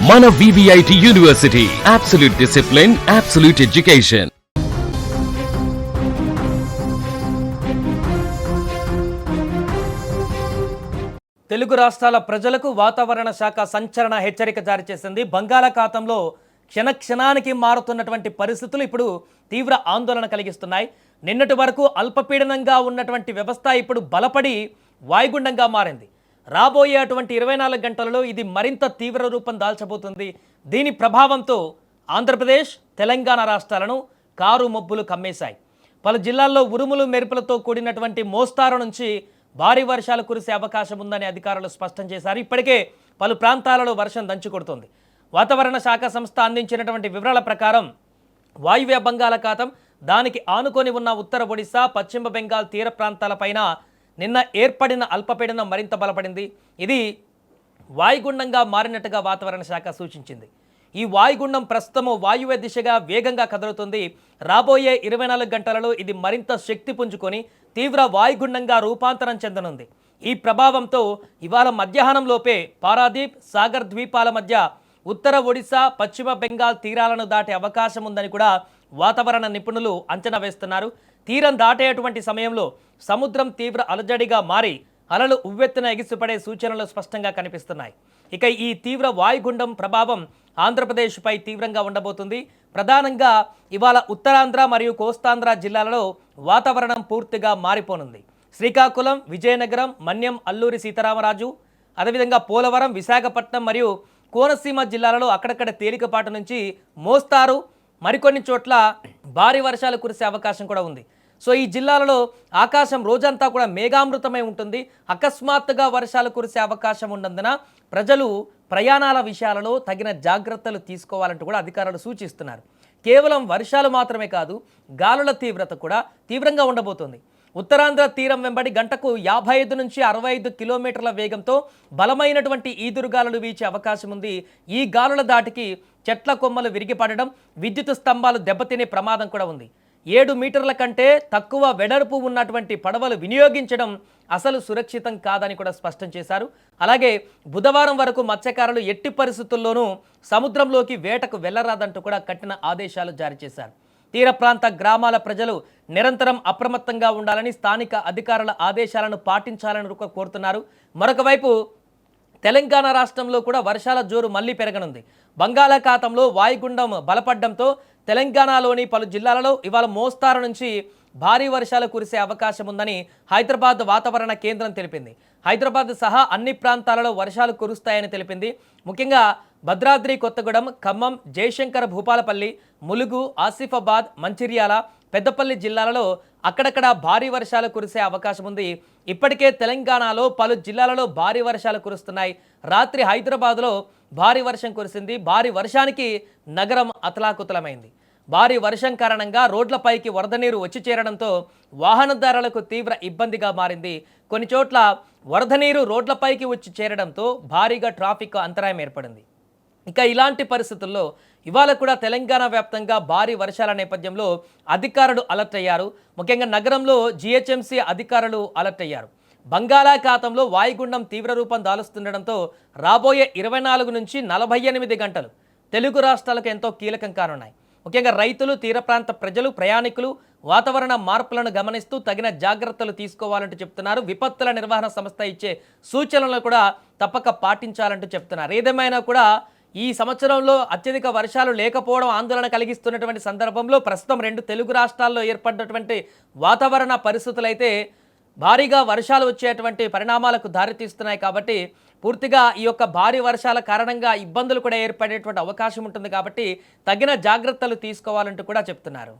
మన VVIT university, absolute discipline, absolute education. Telugu రాష్ట్రాల ప్రజలకు వాతావరణ శాఖ సంచలన హెచ్చరిక జారీ చేసింది. బంగాళాఖాతంలో క్షణానికి మారుతున్నటువంటి పరిస్థితులు ఇప్పుడు తీవ్ర ఆందోళన కలిగిస్తున్నాయి. నిన్నటి వరకు అల్పపీడనంగా ఉన్నటువంటి వ్యవస్థ ఇప్పుడు బలపడి వాయుగుండంగా మారింది. రాబోయే అటువంటి 24 గంటలలో ఇది మరింత తీవ్ర రూపం దాల్చబోతుంది. దీని ప్రభావంతో ఆంధ్రప్రదేశ్, తెలంగాణ రాష్ట్రాలను కారు మబ్బులు కమ్మేశాయి. పలు జిల్లాల్లో ఉరుములు మెరుపులతో కూడినటువంటి మోస్తారు నుంచి భారీ వర్షాలు కురిసే అవకాశం ఉందని అధికారులు స్పష్టం చేశారు. ఇప్పటికే పలు ప్రాంతాలలో వర్షం దంచుకొడుతోంది. వాతావరణ శాఖ సంస్థ అందించినటువంటి వివరాల ప్రకారం వాయువ్య బంగాళాఖాతం, దానికి ఆనుకొని ఉన్న ఉత్తర ఒడిశా, పశ్చిమ బెంగాల్ తీర ప్రాంతాలపైన నిన్న ఏర్పడిన అల్పపీడనం మరింత బలపడింది. ఇది వాయుగుండంగా మారినట్టుగా వాతావరణ శాఖ సూచించింది. ఈ వాయుగుండం ప్రస్తుతము వాయువ్య దిశగా వేగంగా కదులుతుంది. రాబోయే 24 గంటలలో ఇది మరింత శక్తి పుంజుకొని తీవ్ర వాయుగుండంగా రూపాంతరం చెందనుంది. ఈ ప్రభావంతో ఇవాళ మధ్యాహ్నంలోపే పారాదీప్, సాగర్ ద్వీపాల మధ్య ఉత్తర ఒడిశా, పశ్చిమ బెంగాల్ తీరాలను దాటే అవకాశం ఉందని కూడా వాతావరణ నిపుణులు అంచనా వేస్తున్నారు. తీరం దాటేటువంటి సమయంలో సముద్రం తీవ్ర అలజడిగా మారి అలలు ఉవ్వెత్తున ఎగిసిపడే సూచనలు స్పష్టంగా కనిపిస్తున్నాయి. ఇక ఈ తీవ్ర వాయుగుండం ప్రభావం ఆంధ్రప్రదేశ్పై తీవ్రంగా ఉండబోతుంది. ప్రధానంగా ఇవాళ ఉత్తరాంధ్ర మరియు కోస్తాంధ్ర జిల్లాలలో వాతావరణం పూర్తిగా మారిపోనుంది. శ్రీకాకుళం, విజయనగరం, మన్యం, అల్లూరి సీతారామరాజు, అదేవిధంగా పోలవరం, విశాఖపట్నం మరియు కోనసీమ జిల్లాలలో అక్కడక్కడ తేలికపాటు నుంచి మోస్తారు, మరికొన్ని చోట్ల భారీ వర్షాలు కురిసే అవకాశం కూడా ఉంది. సో ఈ జిల్లాలలో ఆకాశం రోజంతా కూడా మేఘామృతమై ఉంటుంది. అకస్మాత్తుగా వర్షాలు కురిసే అవకాశం ఉన్నందున ప్రజలు ప్రయాణాల విషయాలలో తగిన జాగ్రత్తలు తీసుకోవాలంటూ కూడా అధికారులు సూచిస్తున్నారు. కేవలం వర్షాలు మాత్రమే కాదు, గాలుల తీవ్రత కూడా తీవ్రంగా ఉండబోతుంది. ఉత్తరాంధ్ర తీరం వెంబడి గంటకు 55 నుంచి 65 కిలోమీటర్ల వేగంతో బలమైనటువంటి ఈదురుగాలులు వీచే అవకాశం ఉంది. ఈ గాలుల దాటికి చెట్ల కొమ్మలు విరిగిపడడం, విద్యుత్ స్తంభాలు దెబ్బతినే ప్రమాదం కూడా ఉంది. 7 మీటర్ల కంటే తక్కువ వెడల్పు ఉన్నటువంటి పడవలు వినియోగించడం అసలు సురక్షితం కాదని కూడా స్పష్టం చేశారు. అలాగే బుధవారం వరకు మత్స్యకారులు ఎట్టి పరిస్థితుల్లోనూ సముద్రంలోకి వేటకు వెళ్లరాదంటూ కూడా కఠిన ఆదేశాలు జారీ చేశారు. తీర ప్రాంత గ్రామాల ప్రజలు నిరంతరం అప్రమత్తంగా ఉండాలని, స్థానిక అధికారుల ఆదేశాలను పాటించాలని కోరుతున్నారు. మరొక వైపు తెలంగాణ రాష్ట్రంలో కూడా వర్షాల జోరు మళ్లీ పెరగనుంది. బంగాళాఖాతంలో వాయుగుండం బలపడడంతో తెలంగాణలోని పలు జిల్లాలలో ఇవాళ మోస్తారు నుంచి భారీ వర్షాలు కురిసే అవకాశం ఉందని హైదరాబాద్ వాతావరణ కేంద్రం తెలిపింది. హైదరాబాద్ సహా అన్ని ప్రాంతాలలో వర్షాలు కురుస్తాయని తెలిపింది. ముఖ్యంగా భద్రాద్రి కొత్తగూడెం, ఖమ్మం, జయశంకర్ భూపాలపల్లి, ములుగు, ఆసిఫాబాద్, మంచిర్యాల, పెద్దపల్లి జిల్లాలలో అక్కడక్కడ భారీ వర్షాలు కురిసే అవకాశం ఉంది. ఇప్పటికే తెలంగాణలో పలు జిల్లాలలో భారీ వర్షాలు కురుస్తున్నాయి. రాత్రి హైదరాబాద్లో భారీ వర్షం కురిసింది. భారీ వర్షానికి నగరం అతలాకుతలమైంది. భారీ వర్షం కారణంగా రోడ్లపైకి వరద నీరు వచ్చి చేరడంతో వాహనదారులకు తీవ్ర ఇబ్బందిగా మారింది. కొన్ని చోట్ల వరద నీరు రోడ్లపైకి వచ్చి చేరడంతో భారీగా ట్రాఫిక్ అంతరాయం ఏర్పడింది. ఇక ఇలాంటి పరిస్థితుల్లో ఇవాళ కూడా తెలంగాణ వ్యాప్తంగా భారీ వర్షాల నేపథ్యంలో అధికారులు అలర్ట్ అయ్యారు. ముఖ్యంగా నగరంలో జిహెచ్ఎంసీ అధికారులు అలర్ట్ అయ్యారు. బంగాళాఖాతంలో వాయుగుండం తీవ్ర రూపం దాలుస్తుండడంతో రాబోయే 24 నుంచి 48 గంటలు తెలుగు రాష్ట్రాలకు ఎంతో కీలకం కానున్నాయి. ముఖ్యంగా రైతులు, తీర ప్రాంత ప్రజలు, ప్రయాణికులు వాతావరణ మార్పులను గమనిస్తూ తగిన జాగ్రత్తలు తీసుకోవాలంటూ చెప్తున్నారు. విపత్తుల నిర్వహణ సంస్థ ఇచ్చే సూచనలను కూడా తప్పక పాటించాలంటూ చెప్తున్నారు. ఏదేమైనా కూడా ఈ సంవత్సరంలో అత్యధిక వర్షాలు లేకపోవడం ఆందోళన కలిగిస్తున్నటువంటి సందర్భంలో ప్రస్తుతం 2 తెలుగు రాష్ట్రాల్లో ఏర్పడినటువంటి వాతావరణ పరిస్థితులు అయితే భారీగా వర్షాలు వచ్చేటువంటి పరిణామాలకు దారితీస్తున్నాయి. కాబట్టి పూర్తిగా ఈ యొక్క భారీ వర్షాల కారణంగా ఇబ్బందులు కూడా ఏర్పడేటువంటి అవకాశం ఉంటుంది. కాబట్టి తగిన జాగ్రత్తలు తీసుకోవాలంటూ కూడా చెప్తున్నారు.